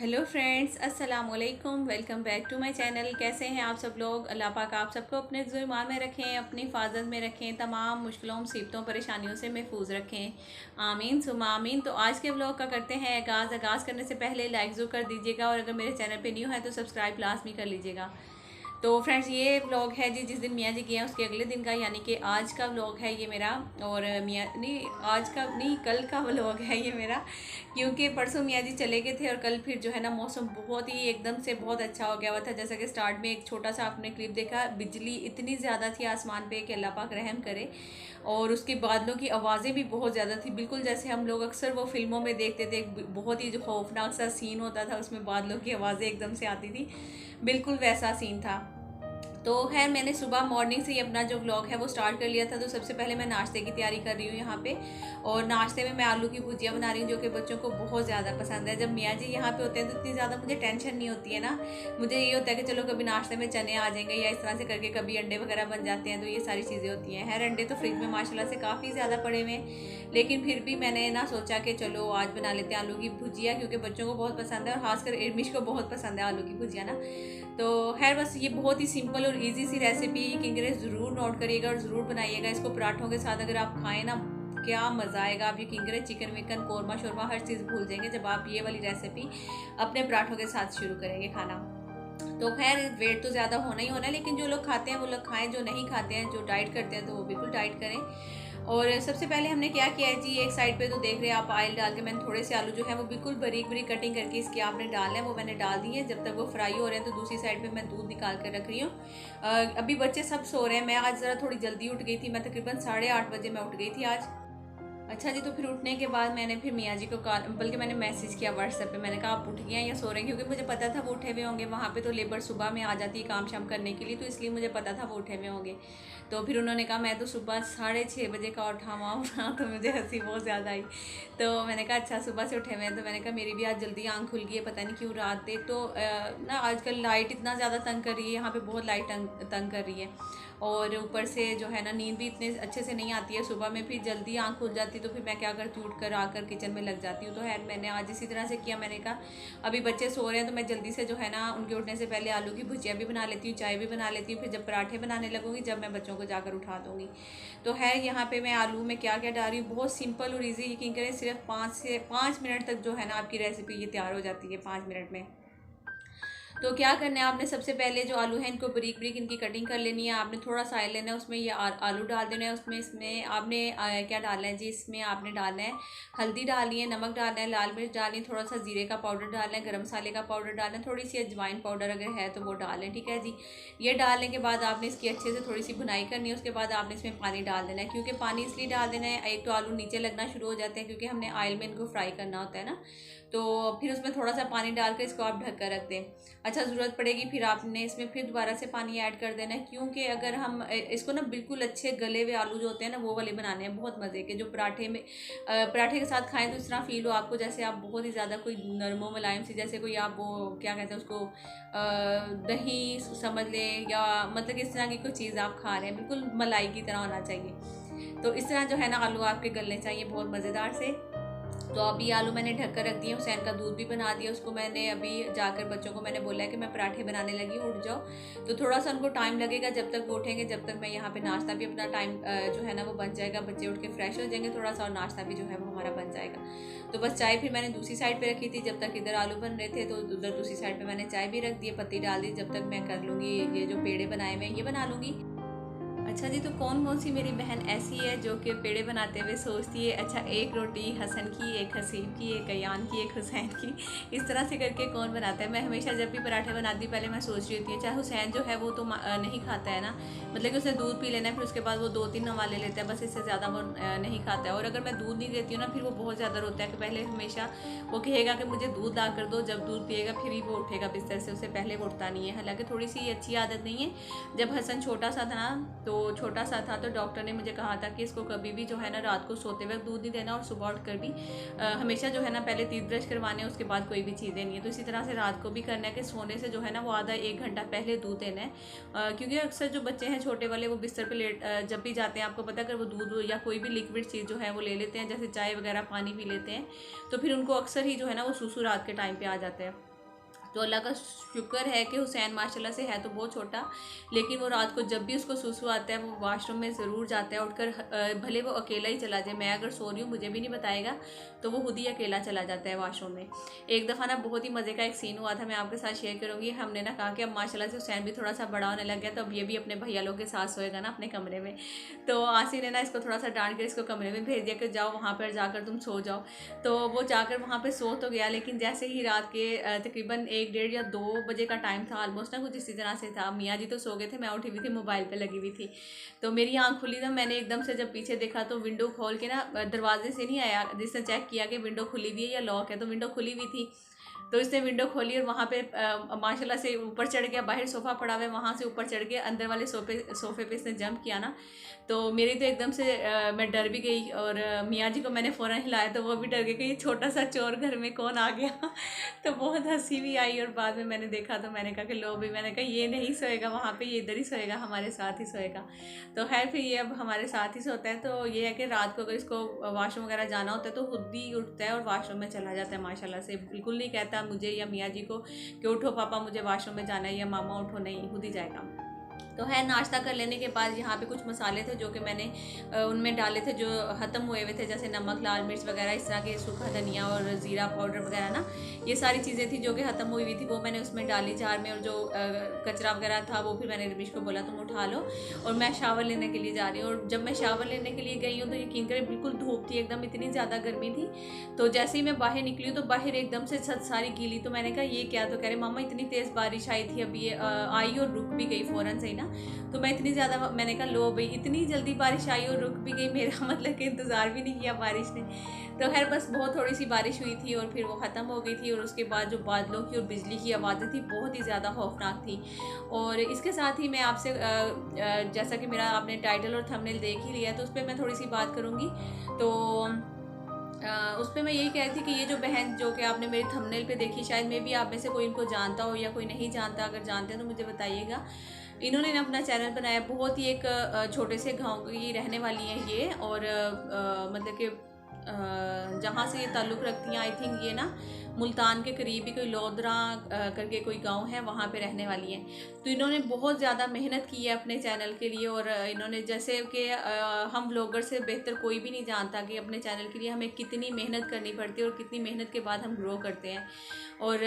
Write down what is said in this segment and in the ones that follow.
Hello friends, अस्सलाम वालेकुम। Welcome back to my channel. कैसे हैं आप सब लोग? अल्लाह पाक आप सबको अपने ज़ुर्मान में रखें, अपनी हिफाजत में रखें, तमाम मुश्किलों मुसीबतों परेशानियों से महफूज रखें। आमीन सुमा आमीन। तो आज के व्लॉग का करते हैं आगाज़ करने से पहले लाइक ज़रूर कर दीजिएगा और अगर मेरे चैनल पे न्यू है तो सब्सक्राइब लाजमी कर लीजिएगा। तो फ्रेंड्स, ये व्लॉग है जी जिस दिन मियाँ जी गए हैं उसके अगले दिन का, यानी कि आज का व्लॉग है ये मेरा। और मियाँ नहीं, आज का नहीं, कल का व्लॉग है ये मेरा, क्योंकि परसों मियाँ जी चले गए थे और कल फिर जो है ना मौसम बहुत ही एकदम से बहुत अच्छा हो गया हुआ था। जैसा कि स्टार्ट में एक छोटा सा आपने क्लिप देखा, बिजली इतनी ज़्यादा थी आसमान पे कि अल्लाह पाक रहम करे। और उसके बादलों की आवाज़ें भी बहुत ज़्यादा थी, बिल्कुल जैसे हम लोग अक्सर वो फिल्मों में देखते थे, बहुत ही जो खौफनाक सा सीन होता था उसमें बादलों की आवाज़ें एकदम से आती थी, बिल्कुल वैसा सीन था। तो खैर मैंने सुबह मॉर्निंग से ही अपना जो व्लॉग है वो स्टार्ट कर लिया था। तो सबसे पहले मैं नाश्ते की तैयारी कर रही हूँ यहाँ पे। और नाश्ते में मैं आलू की भुजिया बना रही हूँ जो कि बच्चों को बहुत ज़्यादा पसंद है। जब मियाँ जी यहाँ पे होते हैं तो इतनी ज़्यादा मुझे टेंशन नहीं होती है ना। मुझे ये होता है कि चलो कभी नाश्ते में चने आ जाएंगे या इस तरह से करके कभी अंडे वगैरह बन जाते हैं, तो ये सारी चीज़ें होती हैं। खैर अंडे तो फ्रिज में माशाल्लाह से काफ़ी ज़्यादा पड़े हुए हैं, लेकिन फिर भी मैंने ना सोचा कि चलो आज बना लेते हैं आलू की भुजिया, क्योंकि बच्चों को बहुत पसंद है और खासकर इरमिश को बहुत पसंद है आलू की भुजिया ना। तो खैर बस ये बहुत ही सिंपल और इजी सी रेसिपी, इंग्रेडिएंट्स ज़रूर नोट करिएगा और ज़रूर बनाइएगा इसको। पराठों के साथ अगर आप खाएं ना, क्या मज़ा आएगा। आप यकीन करें, चिकन विकन कौरमा शोरमा हर चीज़ भूल जाएंगे जब आप ये वाली रेसिपी अपने पराठों के साथ शुरू करेंगे खाना। तो खैर वेट तो ज़्यादा होना ही होना है, लेकिन जो लोग खाते हैं वो लोग खाएं, जो नहीं खाते हैं, जो डाइट करते हैं तो वो बिल्कुल डाइट करें। और सबसे पहले हमने क्या किया है जी, एक साइड पे तो देख रहे हैं आप ऑयल डाल के मैंने थोड़े से आलू जो है वो बिल्कुल बारीक बारीक कटिंग करके इसके आपने डालना है, वो मैंने डाल दी है। जब तक वो फ्राई हो रहे हैं तो दूसरी साइड पे मैं दूध निकाल कर रख रही हूँ। अभी बच्चे सब सो रहे हैं। मैं आज ज़रा थोड़ी जल्दी उठ गई थी, मैं तकरीबन 8:30 बजे मैं उठ गई थी आज। अच्छा जी, तो फिर उठने के बाद मैंने फिर मियाँ जी को कॉल, बल्कि मैंने मैसेज किया व्हाट्सएप पे। मैंने कहा आप उठ गए हैं या सो रहे हैं, क्योंकि मुझे पता था वो उठे हुए होंगे। वहाँ पे तो लेबर सुबह में आ जाती है काम शाम करने के लिए, तो इसलिए मुझे पता था वो उठे हुए होंगे। तो फिर उन्होंने कहा मैं तो सुबह 6:30 बजे का उठा हुआ हूँ ना, तो मुझे हंसी बहुत ज़्यादा आई। तो मैंने कहा अच्छा सुबह से उठे हुए हैं। तो मैंने कहा मेरी भी आज जल्दी आँख खुल गई है, पता नहीं क्यों रात देख तो ना आजकल लाइट इतना ज़्यादा तंग कर रही है, यहाँ पर बहुत लाइट तंग कर रही है। और ऊपर से जो है ना नींद भी इतने अच्छे से नहीं आती है सुबह में, फिर जल्दी आँख खुल जाती, तो फिर मैं क्या करती हूँ, उठ कर आकर किचन में लग जाती हूँ। तो है मैंने आज इसी तरह से किया। मैंने कहा अभी बच्चे सो रहे हैं तो मैं जल्दी से जो है ना उनके उठने से पहले आलू की भुजिया भी बना लेती हूँ, चाय भी बना लेती हूँ, फिर जब पराठे बनाने लगूंगी जब मैं बच्चों को जाकर उठा दूँगी। तो है यहाँ पे मैं आलू में क्या क्या डाल रही हूँ, बहुत सिंपल और ईजी, यकीन करें सिर्फ 5 मिनट तक जो है ना आपकी रेसिपी ये तैयार हो जाती है 5 मिनट में। तो क्या करना है आपने, सबसे पहले जो आलू है इनको बारीक बारीक इनकी कटिंग कर लेनी है। आपने थोड़ा सा ऑयल लेना है, उसमें ये आलू डाल देना है। उसमें इसमें आपने क्या डालना है जी, इसमें आपने डालना है हल्दी डालनी है, नमक डालना है, लाल मिर्च डालनी है, थोड़ा सा जीरे का पाउडर डालना है, गरम मसाले का पाउडर डालना है, थोड़ी सी अजवाइन पाउडर अगर है तो वो डालें, ठीक है जी। ये डालने के बाद आपने इसकी अच्छे से थोड़ी सी भुनाई करनी है। उसके बाद आपने इसमें पानी डाल देना है, क्योंकि पानी इसलिए डाल देना है, एक तो आलू नीचे लगना शुरू हो जाते हैं क्योंकि हमने ऑयल में इनको फ्राई करना होता है ना। तो फिर उसमें थोड़ा सा पानी डालकर इसको आप ढक कर रख दें। अच्छा, ज़रूरत पड़ेगी फिर आपने इसमें फिर दोबारा से पानी ऐड कर देना है, क्योंकि अगर हम इसको ना बिल्कुल अच्छे गले हुए आलू जो होते हैं ना वो वाले बनाने हैं, बहुत मज़े के, जो पराठे में पराठे के साथ खाएं तो इस तरह फील हो आपको जैसे आप बहुत ही ज़्यादा कोई नरमो मुलायम सी, जैसे कोई आप वो क्या कहते हैं उसको दही समझ लें, या मतलब इस तरह की कोई चीज़ आप खा रहे हैं, बिल्कुल मलाई की तरह होना चाहिए। तो इस तरह जो है ना आलू आपके गलने चाहिए बहुत मज़ेदार से। तो अभी आलू मैंने ढक कर रख दिया। हुसैन का दूध भी बना दिया, उसको मैंने अभी जाकर बच्चों को मैंने बोला है कि मैं पराठे बनाने लगी हूँ, उठ जाओ। तो थोड़ा सा उनको टाइम लगेगा जब तक वो उठेंगे, जब तक मैं यहाँ पे नाश्ता भी अपना टाइम जो है ना वो बन जाएगा, बच्चे उठ के फ्रेश हो जाएंगे थोड़ा सा और नाश्ता भी जो है वो हमारा बन जाएगा। तो बस चाय फिर मैंने दूसरी साइड पर रखी थी, जब तक इधर आलू बन रहे थे तो उधर दूसरी साइड पर मैंने चाय भी रख दी, पत्ती डाल दी, जब तक मैं कर लूँगी ये जो पेड़े बनाए हुए हैं ये बना लूँगी। अच्छा जी, तो कौन कौन सी मेरी बहन ऐसी है जो कि पेड़े बनाते हुए सोचती है अच्छा एक रोटी हसन की, एक हसीब की, एक अयान की, एक हुसैन की, इस तरह से करके कौन बनाता है। मैं हमेशा जब भी पराठे बनाती पहले मैं सोच रही होती है, चाहे हुसैन जो है वो तो नहीं खाता है ना, मतलब कि उसने दूध पी लेना है, फिर उसके बाद वो 2-3 नवाले लेता है, बस इससे ज़्यादा वो नहीं खाता है। और अगर मैं दूध नहीं देती हूँ ना फिर वो बहुत ज़्यादा रोता है कि पहले हमेशा वो कहेगा कि मुझे दूध ला कर दो, जब दूध पिएगा फिर ही वो उठेगा बिस्तर से, उससे पहले वो उठता नहीं है। हालांकि थोड़ी सी अच्छी आदत नहीं है। जब हसन छोटा सा था ना, तो छोटा सा था तो डॉक्टर ने मुझे कहा था कि इसको कभी भी जो है ना रात को सोते वक्त दूध नहीं देना, और सुबह उठ कर भी हमेशा जो है ना पहले तीत ब्रश करवाने, उसके बाद कोई भी चीज़ देनी है। तो इसी तरह से रात को भी करना है कि सोने से जो है ना वो आधा 1 घंटा पहले दूध देना है, क्योंकि अक्सर जो बच्चे हैं छोटे वाले वो बिस्तर पर लेट जब भी जाते हैं, आपको पता है, अगर वो दूध या कोई भी लिक्विड चीज़ जो है वो ले लेते हैं, जैसे चाय वगैरह पानी पी लेते हैं, तो फिर उनको अक्सर ही जो है ना वो सुसु रात के टाइम पर आ जाते हैं। तो अल्लाह का शुक्र है कि हुसैन माशाल्लाह से है तो बहुत छोटा, लेकिन वो रात को जब भी उसको सुसु आता है वो वॉशरूम में ज़रूर जाता है उठकर, भले वो अकेला ही चला जाए, मैं अगर सो रही हूँ मुझे भी नहीं बताएगा, तो वो खुद ही अकेला चला जाता है वॉशरूम में। एक दफ़ा ना बहुत ही मज़े का एक सीन हुआ था, मैं आपके साथ शेयर करूँगी। हमने ना कहा कि अब माशाल्लाह से हुसैन भी थोड़ा सा बड़ा होने लग गया, तो अब ये भी अपने भैया लोग के साथ सोएगा ना अपने कमरे में। तो आसी ने ना इसको थोड़ा सा डांट कर इसको कमरे में भेज दिया कि जाओ वहाँ पर जाकर तुम सो जाओ। तो वो जाकर वहाँ पर सो तो गया, लेकिन जैसे ही रात के तकरीबन 1, 1:30 या 2 बजे का टाइम था ऑलमोस्ट ना, कुछ इसी तरह से था। मियाँ जी तो सो गए थे, मैं उठी हुई थी, मोबाइल पे लगी हुई थी। तो मेरी आँख खुली ना, मैंने एकदम से जब पीछे देखा तो विंडो खोल के ना, दरवाजे से नहीं आया, जिसने चेक किया कि विंडो खुली हुई है या लॉक है, तो विंडो खुली हुई थी। तो इसने विंडो खोली और वहाँ पे माशाल्लाह से ऊपर चढ़ गया। बाहर सोफ़ा पड़ा हुआ है, वहाँ से ऊपर चढ़ के अंदर वाले सोफ़े पे इसने जंप किया ना, तो मेरी तो एकदम से मैं डर भी गई। और मियाँ जी को मैंने फ़ौरन हिलाया तो वो भी डर गए कि ये छोटा सा चोर घर में कौन आ गया। तो बहुत हंसी भी आई। और बाद में मैंने देखा तो मैंने कहा कि लो भी, मैंने कहा ये नहीं सोएगा वहाँ पे, ये इधर ही सोएगा, हमारे साथ ही सोएगा। तो खैर फिर ये अब हमारे साथ ही सोता है। तो ये है कि रात को अगर इसको वॉशरूम वगैरह जाना होता है तो खुद ही उठता है और वॉशरूम में चला जाता है माशाल्लाह से। बिल्कुल नहीं कहता मुझे या मियाँ जी को कि उठो पापा मुझे वॉशरूम में जाना है या मामा उठो, नहीं, खुद ही जाएगा। तो है, नाश्ता कर लेने के बाद यहाँ पे कुछ मसाले थे जो कि मैंने उनमें डाले थे जो ख़त्म हुए हुए थे, जैसे नमक, लाल मिर्च वगैरह, इस तरह के, सूखा धनिया और ज़ीरा पाउडर वगैरह ना, ये सारी चीज़ें थी जो कि ख़त्म हुई हुई थी, वो मैंने उसमें डाली जार में। और जो कचरा वगैरह था वो फिर मैंने रबिश को बोला तुम उठा लो। और मैं शावर लेने के लिए जा रही हूँ। और जब मैं शावर लेने के लिए गई हूँ तो यकीन करें बिल्कुल धूप थी एकदम, इतनी ज़्यादा गर्मी थी। तो जैसे ही मैं बाहर निकली हूँ तो बाहर एकदम से छत सारी गीली। तो मैंने कहा ये क्या, तो कह रहे मामा इतनी तेज़ बारिश आई थी, अभी ये आई और रुक भी गई फ़ौरन से ही ना। तो मैं इतनी ज़्यादा, मैंने कहा लो भाई इतनी जल्दी बारिश आई और रुक भी गई, मेरा मतलब कि इंतज़ार भी नहीं किया बारिश ने। तो खैर बस बहुत थोड़ी सी बारिश हुई थी और फिर वो ख़त्म हो गई थी। और उसके बाद जो बादलों की और बिजली की आवाज़ें थी बहुत ही ज़्यादा खौफनाक थी। और इसके साथ ही मैं आपसे जैसा कि मेरा आपने टाइटल और थंबनेल देख ही लिया है तो उस पर मैं थोड़ी सी बात करूँगी। तो उस पर मैं यही कह रही थी कि ये जो बहन जो कि आपने मेरे थंबनेल पे देखी, शायद मे भी आप में से कोई इनको जानता हो या कोई नहीं जानता। अगर जानते हैं तो मुझे बताइएगा। इन्होंने ना अपना चैनल बनाया, बहुत ही एक छोटे से गांव की रहने वाली हैं ये। और मतलब कि जहाँ से ये ताल्लुक़ रखती हैं, आई थिंक ये ना मुल्तान के करीब ही कोई लोधरा करके कोई गांव है, वहाँ पे रहने वाली हैं। तो इन्होंने बहुत ज़्यादा मेहनत की है अपने चैनल के लिए। और इन्होंने जैसे कि हम व्लॉगर से बेहतर कोई भी नहीं जानता कि अपने चैनल के लिए हमें कितनी मेहनत करनी पड़ती है और कितनी मेहनत के बाद हम ग्रो करते हैं। और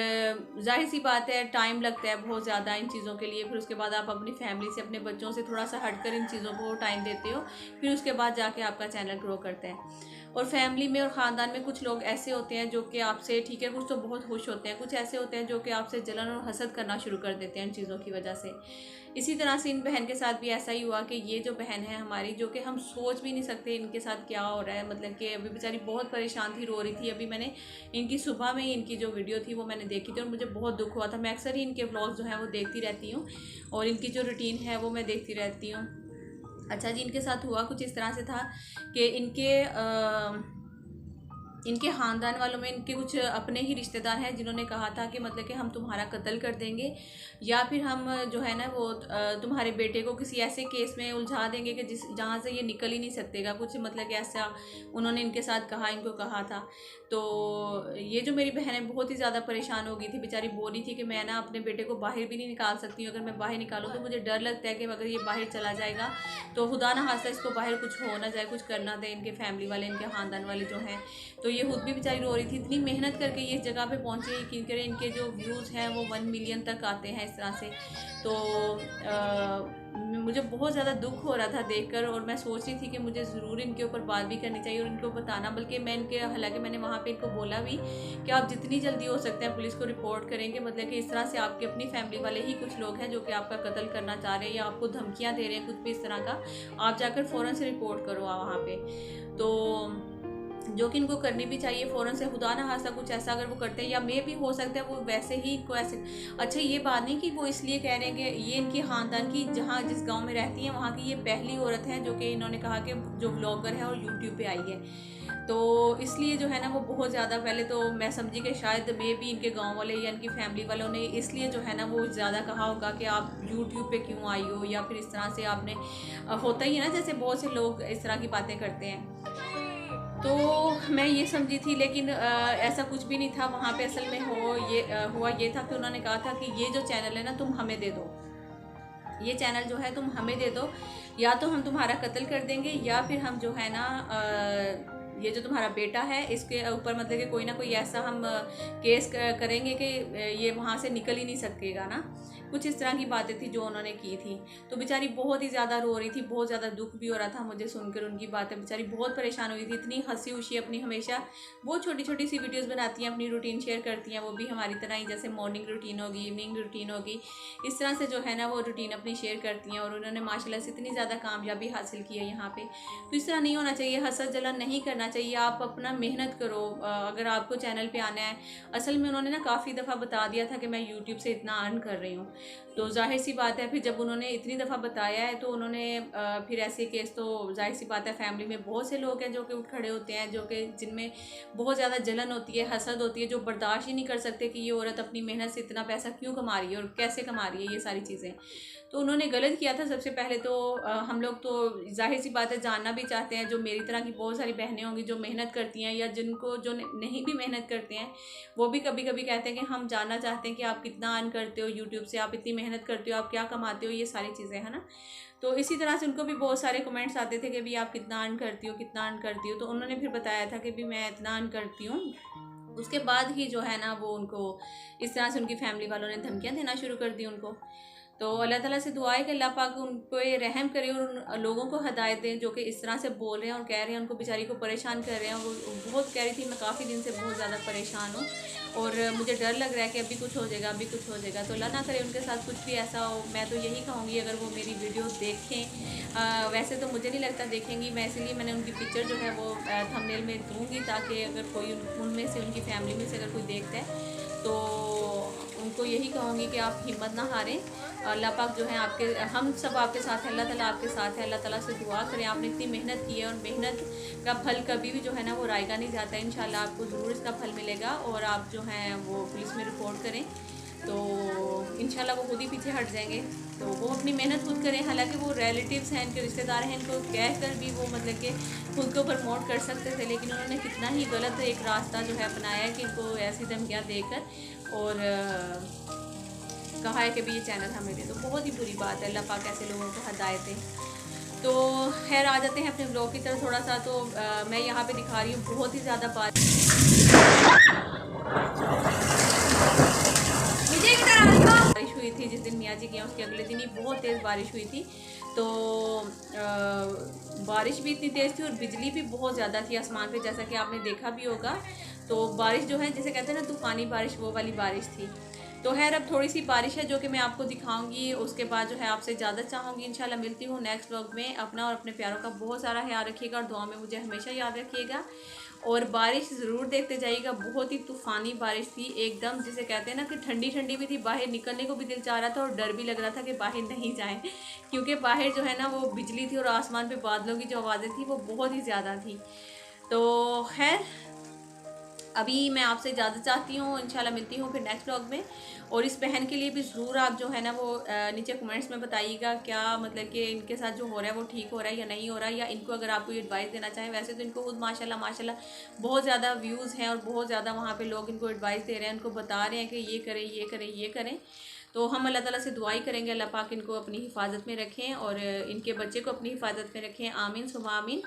जाहिर सी बात है टाइम लगता है बहुत ज़्यादा इन चीज़ों के लिए। फिर उसके बाद आप अपनी फैमिली से, अपने बच्चों से थोड़ा सा हटकर इन चीज़ों को टाइम देते हो, फिर उसके बाद जाके आपका चैनल ग्रो करता है। और फैमिली में और ख़ानदान में कुछ लोग ऐसे होते हैं जो कि आपसे, ठीक है, कुछ तो बहुत खुश होते हैं, कुछ ऐसे होते हैं जो कि आपसे जलन और हसद करना शुरू कर देते हैं इन चीज़ों की वजह से। इसी तरह से इन बहन के साथ भी ऐसा ही हुआ कि ये जो बहन है हमारी, जो कि हम सोच भी नहीं सकते इनके साथ क्या हो रहा है। मतलब कि अभी बेचारी बहुत परेशान थी, रो रही थी। अभी मैंने इनकी सुबह में ही इनकी जो वीडियो थी वो मैंने देखी थी और मुझे बहुत दुख हुआ था। मैं अक्सर ही इनके व्लॉग जो हैं वो देखती रहती हूँ और इनकी जो रूटीन है वो मैं देखती रहती हूँ। अच्छा जी, इनके साथ हुआ कुछ इस तरह से था कि इनके ख़ानदान वालों में इनके कुछ अपने ही रिश्तेदार हैं जिन्होंने कहा था कि मतलब कि हम तुम्हारा कत्ल कर देंगे या फिर हम जो है ना वो तुम्हारे बेटे को किसी ऐसे केस में उलझा देंगे कि जहाँ से ये निकल ही नहीं सकतेगा, कुछ मतलब कि ऐसा उन्होंने इनके साथ कहा, इनको कहा था। तो ये जो मेरी बहन है बहुत ही ज़्यादा परेशान हो गई थी, बेचारी बोल रही थी कि मैं ना अपने बेटे को बाहर भी नहीं निकाल सकती हूँ। अगर मैं बाहर निकालूँ तो मुझे डर लगता है कि अगर ये बाहर चला जाएगा तो खुदा ना खास्ता इसको बाहर कुछ हो ना जाए, कुछ करना दे इनके फैमिली वाले, इनके ख़ानदान वाले जो हैं। तो ये खुद भी बेचारी रो रही थी। इतनी मेहनत करके ये इस जगह पे पहुँचे, यकीन करें इनके जो व्यूज़ हैं वो 1 मिलियन तक आते हैं इस तरह से। तो मुझे बहुत ज़्यादा दुख हो रहा था देखकर और मैं सोच रही थी कि मुझे ज़रूर इनके ऊपर बात भी करनी चाहिए और इनको बताना। बल्कि मैं इनके, हालांकि मैंने वहाँ पे इनको बोला भी कि आप जितनी जल्दी हो सकते हैं पुलिस को रिपोर्ट करेंगे। मतलब कि इस तरह से आपकी अपनी फैमिली वाले ही कुछ लोग हैं जो कि आपका कत्ल करना चाह रहे हैं या आपको धमकियाँ दे रहे हैं, कुछ भी इस तरह का, आप जाकर फ़ौरन से रिपोर्ट करो वहाँ पर। तो जो कि इनको करनी भी चाहिए फ़ौरन से। खुदा ना खास्ता कुछ ऐसा अगर वो करते हैं या मे भी हो सकता है वो वैसे ही को ऐसे, अच्छा ये बात नहीं कि वो इसलिए कह रहे हैं कि ये इनकी ख़ानदान की, जहाँ जिस गांव में रहती हैं वहाँ की ये पहली औरत है जो कि इन्होंने कहा कि जो व्लॉगर है और यूट्यूब पे आई है। तो इसलिए जो है ना वो बहुत ज़्यादा, पहले तो मैं समझी कि शायद मे भी इनके गांव वाले या इनकी फैमिली वालों ने इसलिए जो है ना वो ज़्यादा कहा होगा कि आप यूट्यूब पे क्यों आई हो, या फिर इस तरह से आपने, होता ही है ना जैसे बहुत से लोग इस तरह की बातें करते हैं। तो मैं ये समझी थी, लेकिन ऐसा कुछ भी नहीं था वहाँ पे। असल में हुआ ये था कि उन्होंने कहा था कि ये जो चैनल है ना तुम हमें दे दो, ये चैनल जो है तुम हमें दे दो, या तो हम तुम्हारा कत्ल कर देंगे या फिर हम जो है ना ये जो तुम्हारा बेटा है इसके ऊपर मतलब कि कोई ना कोई ऐसा हम केस करेंगे कि ये वहाँ से निकल ही नहीं सकेगा ना। कुछ इस तरह की बातें थी जो उन्होंने की थी। तो बेचारी बहुत ही ज़्यादा रो रही थी, बहुत ज़्यादा दुख भी हो रहा था मुझे सुनकर उनकी बातें। बेचारी बहुत परेशान हुई थी, इतनी हंसी उसी अपनी, हमेशा बहुत छोटी छोटी सी वीडियोस बनाती हैं, अपनी रूटीन शेयर करती हैं, वो भी हमारी तरह ही, जैसे मॉर्निंग रूटीन होगी, इवनिंग रूटीन होगी, इस तरह से जो है ना वो रूटीन अपनी शेयर करती हैं। और उन्होंने माशाल्लाह से इतनी ज़्यादा कामयाबी हासिल की है यहाँ पे। तो इस तरह नहीं होना चाहिए, हसद जलन नहीं करना चाहिए। आप अपना मेहनत करो अगर आपको चैनल पे आना है। असल में उन्होंने ना काफ़ी दफ़ा बता दिया था कि मैं यूट्यूब से इतना अर्न कर रही हूँ, तो जाहिर सी बात है फिर जब उन्होंने इतनी दफ़ा बताया है तो उन्होंने फिर ऐसे केस, तो जाहिर सी बात है फैमिली में बहुत से लोग हैं जो कि उठ खड़े होते हैं, जो कि जिनमें बहुत ज़्यादा जलन होती है, हसद होती है, जो बर्दाश्त ही नहीं कर सकते कि ये औरत अपनी मेहनत से इतना पैसा क्यों कमा रही है और कैसे कमा रही है, ये सारी चीज़ें। तो उन्होंने गलत किया था। सबसे पहले तो हम लोग तो जाहिर सी बात है जानना भी चाहते हैं, जो मेरी तरह की बहुत सारी बहनें होंगी जो मेहनत करती हैं, या जिनको जो नहीं भी मेहनत करते हैं, वो भी कभी कभी कहते हैं कि हम जानना चाहते हैं कि आप कितना अर्न करते हो यूट्यूब से, आप इतनी मेहनत करते हो, आप क्या कमाते हो, ये सारी चीज़ें है ना। तो इसी तरह से उनको भी बहुत सारे कमेंट्स आते थे कि भी आप कितना अर्न करती हो, कितना अर्न करती हो। तो उन्होंने फिर बताया था कि भी मैं इतना अर्न करती हूँ। उसके बाद ही जो है ना वो उनको इस तरह से उनकी फैमिली वालों ने धमकियाँ देना शुरू कर दी उनको। तो अल्लाह ताला से दुआ है कि अल्लाह पाक उन पे रहम करे और उन लोगों को हदायत दें जो कि इस तरह से बोल रहे हैं और कह रहे हैं, उनको बेचारी को परेशान कर रहे हैं। वो बहुत कह रही थी मैं काफ़ी दिन से बहुत ज़्यादा परेशान हूँ और मुझे डर लग रहा है कि अभी कुछ हो जाएगा, अभी कुछ हो जाएगा। तो अल्लाह ना करे उनके साथ कुछ भी ऐसा हो। मैं तो यही कहूँगी अगर वो मेरी वीडियो देखें, वैसे तो मुझे नहीं लगता देखेंगी, मैं इसलिए मैंने उनकी पिक्चर जो है वो थंबनेल में दूँगी, ताकि अगर कोई उनमें से, उनकी फैमिली में से अगर कोई देखता है तो उनको यही कहूँगी कि आप हिम्मत ना हारें। अल्लाह पाक जो है आपके, हम सब आपके साथ हैं, अल्लाह ताला आपके साथ है। अल्लाह ताला से दुआ करें, आपने इतनी मेहनत की है और मेहनत का फल कभी भी जो है ना वो रायगा नहीं जाता है। इंशाल्लाह आपको ज़रूर इसका फल मिलेगा। और आप जो हैं वो पुलिस में रिपोर्ट करें तो इंशाल्लाह वो खुद ही पीछे हट जाएंगे। तो वो अपनी मेहनत खुद करें। हालांकि वो रिलेटिव्स हैं, इनके रिश्तेदार हैं, इनको कह कर भी वो मतलब कि खुद को प्रमोट कर सकते थे, लेकिन उन्होंने कितना ही गलत एक रास्ता जो है अपनाया है कि इनको ऐसी धमकियाँ देकर और कहा है कि भी ये चैनल हमें दे। तो बहुत ही बुरी बात है, अल्लाह पाक ऐसे लोगों को हदायत दें। तो खैर आ जाते हैं अपने ब्लॉग की तरफ थोड़ा सा। तो मैं यहाँ पे दिखा रही हूँ बहुत ही ज़्यादा बारिश हुई थी जिस दिन मियाँ जी गए उसके अगले दिन ही बहुत तेज़ बारिश हुई थी। तो बारिश भी इतनी तेज़ थी और बिजली भी बहुत ज़्यादा थी आसमान पे, जैसा कि आपने देखा भी होगा। तो बारिश जो है जिसे कहते हैं ना तूफ़ानी बारिश, वो वाली बारिश थी। तो खैर अब थोड़ी सी बारिश है जो कि मैं आपको दिखाऊंगी, उसके बाद जो है आपसे इजाज़त चाहूँगी। इंशाल्लाह मिलती हूँ नेक्स्ट व्लॉग में। अपना और अपने प्यारों का बहुत सारा ख्याल रखिएगा और दुआ में मुझे हमेशा याद रखिएगा। और बारिश ज़रूर देखते जाइएगा, बहुत ही तूफ़ानी बारिश थी एकदम, जिसे कहते हैं ना कि ठंडी ठंडी भी थी, बाहर निकलने को भी दिल चाह रहा था और डर भी लग रहा था कि बाहर नहीं जाएं, क्योंकि बाहर जो है ना वो बिजली थी और आसमान पे बादलों की जो आवाज़ें थी वो बहुत ही ज़्यादा थी। तो खैर अभी मैं आपसे इजाज़त चाहती हूँ, इंशाल्लाह मिलती हूँ फिर नेक्स्ट व्लॉग में। और इस बहन के लिए भी ज़रूर आप जो है ना वो नीचे कमेंट्स में बताइएगा क्या मतलब कि इनके साथ जो हो रहा है वो ठीक हो रहा है या नहीं हो रहा है, या इनको अगर आप कोई एडवाइस देना चाहें। वैसे तो इनको खुद माशाल्लाह माशाल्लाह बहुत ज़्यादा व्यूज़ हैं और बहुत ज़्यादा वहाँ पर लोग इनको एडवाइस दे रहे हैं, उनको बता रहे हैं कि ये करें ये करें ये करें। तो हम अल्लाह ताला से दुआई करेंगे अल्लाह पाक इनको अपनी हिफाजत में रखें और इनके बच्चे को अपनी हिफाजत में रखें। आमीन सुम्मा आमीन।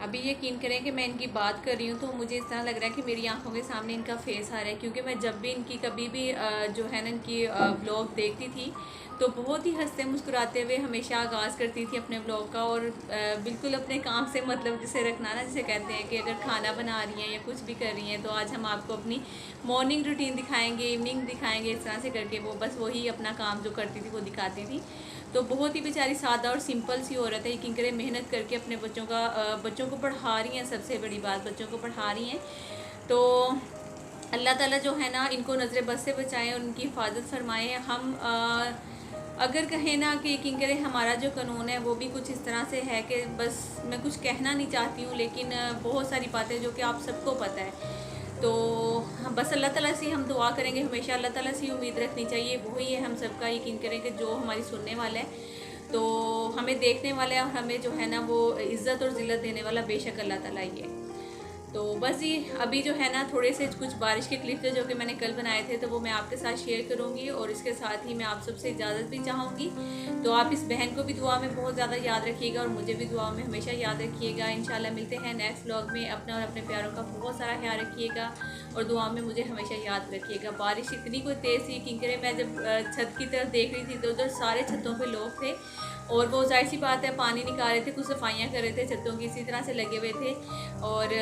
अभी यकीन करें कि मैं इनकी बात कर रही हूँ तो मुझे इस तरह लग रहा है कि मेरी आंखों के सामने इनका फेस आ रहा है, क्योंकि मैं जब भी इनकी कभी भी जो है ना इनकी ब्लॉग देखती थी तो बहुत ही हंसते मुस्कुराते हुए हमेशा आगाज़ करती थी अपने ब्लॉग का। और बिल्कुल अपने काम से मतलब जिसे रखना ना, जिसे कहते हैं कि अगर खाना बना रही हैं या कुछ भी कर रही हैं तो आज हम आपको अपनी मॉर्निंग रूटीन दिखाएंगे, इवनिंग दिखाएंगे, इस तरह से करके वो बस वही अपना काम जो करती थी वो दिखाती थी। तो बहुत ही बेचारी सादा और सिंपल सी औरत है, यकीन करें मेहनत करके अपने बच्चों को पढ़ा रही हैं। सबसे बड़ी बात बच्चों को पढ़ा रही हैं। तो अल्लाह ताला जो है ना इनको नज़र बद से बचाएं और उनकी हिफाजत फरमाएं। हम अगर कहें ना कि यकीन करें हमारा जो कानून है वो भी कुछ इस तरह से है कि बस मैं कुछ कहना नहीं चाहती हूँ, लेकिन बहुत सारी बातें जो कि आप सबको पता है। तो बस अल्लाह ताला से हम दुआ करेंगे, हमेशा अल्लाह ताला से उम्मीद रखनी चाहिए, वही है हम सबका। यकीन करें कि जो हमारी सुनने वाला है तो हमें देखने वाला और हमें जो है ना वो इज़्ज़त और ज़िल्लत देने वाला बेशक अल्लाह ताला ही है। तो बस ये अभी जो है ना थोड़े से कुछ बारिश के क्लिप थे जो कि मैंने कल बनाए थे, तो वो मैं आपके साथ शेयर करूंगी और इसके साथ ही मैं आप सबसे इजाज़त भी चाहूँगी। तो आप इस बहन को भी दुआ में बहुत ज़्यादा याद रखिएगा और मुझे भी दुआ में हमेशा याद रखिएगा। इंशाल्लाह मिलते हैं नेक्स्ट व्लॉग में। अपना और अपने प्यारों का बहुत सारा ख्याल रखिएगा और दुआ में मुझे हमेशा याद रखिएगा। बारिश इतनी कोई तेज़ थी कि मैं जब छत की तरफ देख रही थी तो उधर सारे छतों पर लोग थे और वो जाहिर सी बात है पानी निकाल रहे थे, कुछ सफाइयाँ कर रहे थे छतों की, इसी तरह से लगे हुए थे। और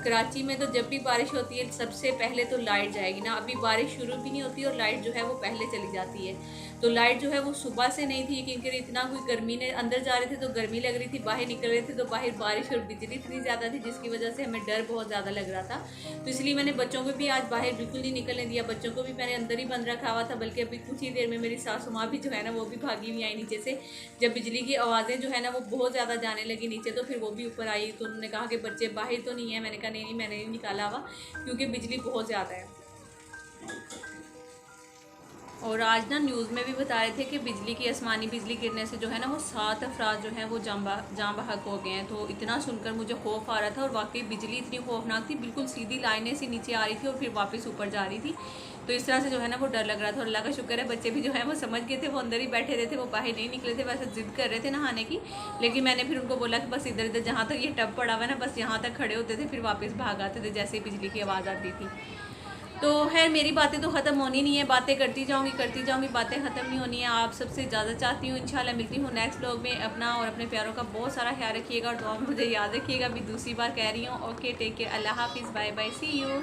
कराची में तो जब भी बारिश होती है सबसे पहले तो लाइट जाएगी ना। अभी बारिश शुरू भी नहीं होती और लाइट जो है वो पहले चली जाती है। तो लाइट जो है वो सुबह से नहीं थी क्योंकि इतना कोई गर्मी ने, अंदर जा रहे थे तो गर्मी लग रही थी, बाहर निकल रहे थे तो बाहर बारिश और बिजली इतनी ज़्यादा थी जिसकी वजह से हमें डर बहुत ज़्यादा लग रहा था। तो इसलिए मैंने बच्चों को भी आज बाहर बिल्कुल नहीं निकलने दिया, बच्चों को भी मैंने अंदर ही बंद रखा हुआ था। बल्कि अभी कुछ ही देर में मेरी सासू माँ भी जो है ना वो भी भागी हुई आई नीचे से, जब बिजली की आवाज़ें जो है ना वो बहुत ज़्यादा जाने लगी नीचे, तो फिर वो भी ऊपर आई। तो उन्होंने कहा कि बच्चे बाहर तो नहीं है। मैंने कहा नहीं मैंने नहीं निकाला हुआ क्योंकि बिजली बहुत ज़्यादा है। और आज ना न्यूज़ में भी बता रहे थे कि बिजली की आसमानी बिजली गिरने से जो है ना वो 7 अफराद जो हैं वो जाँ बहक हो गए हैं। तो इतना सुनकर मुझे खौफ आ रहा था और वाकई बिजली इतनी खौफनाक थी, बिल्कुल सीधी लाइनें से नीचे आ रही थी और फिर वापस ऊपर जा रही थी। तो इस तरह से जो है ना वो डर लग रहा था। और अल्लाह का शुक्र है बच्चे भी जो है वो समझ गए थे, वो अंदर ही बैठे रहते थे, वो बाहर नहीं निकले थे। वैसे जिद कर रहे थे नहाने की, लेकिन मैंने फिर उनको बोला कि बस इधर इधर जहाँ तक ये टब पड़ा हुआ है ना बस यहाँ तक खड़े होते थे, फिर वापस भाग आते थे जैसे ही बिजली की आवाज़ आती थी। तो खैर मेरी बातें तो ख़त्म होनी नहीं है, बातें करती जाऊँगी, बातें ख़त्म नहीं होनी है। आप सबसे इजाज़त चाहती हूँ, इंशाल्लाह मिलती हूँ नेक्स्ट व्लॉग में। अपना और अपने प्यारों का बहुत सारा ख्याल रखिएगा और दुआ में मुझे याद रखिएगा। अभी दूसरी बार कह रही हूँ। ओके, टेक केयर, अल्लाह हाफिज़, बाय बाय, सी यू।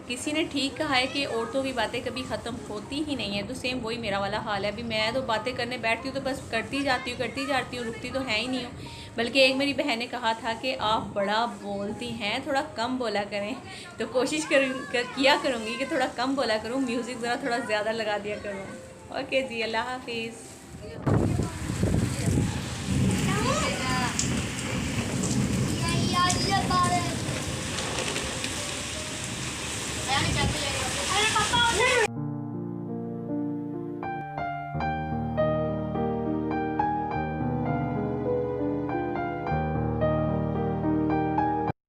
किसी ने ठीक कहा है कि औरतों की बातें कभी ख़त्म होती ही नहीं है, तो सेम वही मेरा वाला हाल है। अभी मैं तो बातें करने बैठती हूँ तो बस करती जाती हूँ, रुकती तो है ही नहीं हूँ। बल्कि एक मेरी बहन ने कहा था कि आप बड़ा बोलती हैं, थोड़ा कम बोला करें। तो कोशिश किया करूँगी कि थोड़ा कम बोला करूँ, म्यूज़िक ज़रा थोड़ा ज़्यादा लगा दिया करूँ। ओके जी, अल्लाह हाफिज़।